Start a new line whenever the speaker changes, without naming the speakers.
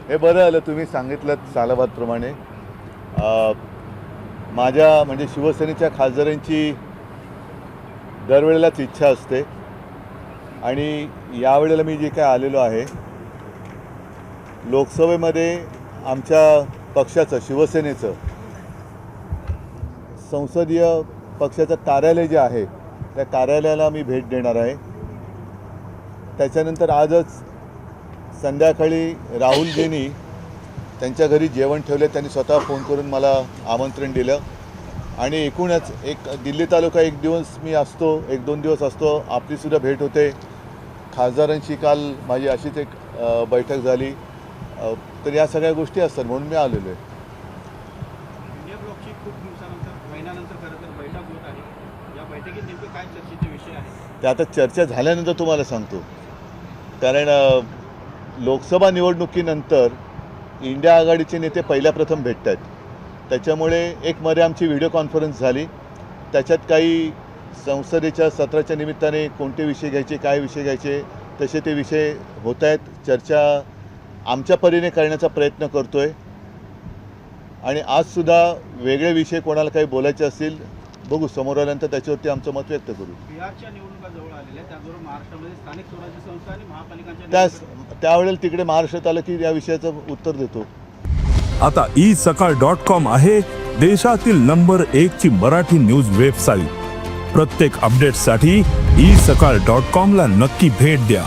हे बरं आलं तुम्ही सांगितलं सालाबादप्रमाणे. माझ्या म्हणजे शिवसेनेच्या खासदारांची दरवेळेलाच इच्छा असते आणि यावेळेला मी जे काय आलेलो आहे लोकसभेमध्ये आमच्या पक्षाचं शिवसेनेचं संसदीय पक्षाचं कार्यालय जे आहे त्या कार्यालयाला मी भेट देणार आहे. त्याच्यानंतर आजच संध्याकाळी राहुलजींनी त्यांच्या घरी जेवण ठेवले. त्यांनी स्वतः फोन करून मला आमंत्रण दिलं आणि एकूणच एक दिल्ली तालुका एक दिवस मी असतो, 1-2 दिवस असतो. आपलीसुद्धा भेट होते. खासदारांची काल माझी अशीच एक बैठक झाली. तर या सगळ्या गोष्टी असतात म्हणून मी आलेलो आहे.
इंडिया ब्लॉकची खूप दिवसानंतर महिन्यानंतर खरं तर बैठक होत आहे. या बैठकीत नेमके काय चर्चेचे विषय आहेत
ते आता चर्चा झाल्यानंतर तुम्हाला सांगतो. कारण लोकसभा निवडणुकीनंतर इंडिया आघाडीचे नेते पहिल्या प्रथम भेटत आहेत. त्याच्यामुळे एक मध्ये आमची व्हिडिओ कॉन्फरन्स झाली. त्याच्यात काही संसदेच्या सत्राच्या निमित्ताने कोणते विषय घ्यायचे, काय विषय घ्यायचे तसे ते विषय होत आहेत. चर्चा आमच्या परीने करण्याचा प्रयत्न करतो आहे आणि आजसुद्धा वेगळे विषय कोणाला काही बोलायचे असतील बघू, समोर आल्यानंतर त्याच्यावरती आमचं मत व्यक्त करू.
बिहारच्या निवडणुका जवळ आलेल्या आहेत, त्याचबरोबर महाराष्ट्रामध्ये स्थानिक स्वराज्य संस्था आणि महापालिकांच्या
त्यावेळेला तिकडे महाराष्ट्रात आलं की या विषयाचं उत्तर देतो.
आता isakal.com आहे देशातील नंबर 1 ची मराठी न्यूज वेबसाईट. प्रत्येक अपडेटसाठी isakal.com ला नक्की भेट द्या.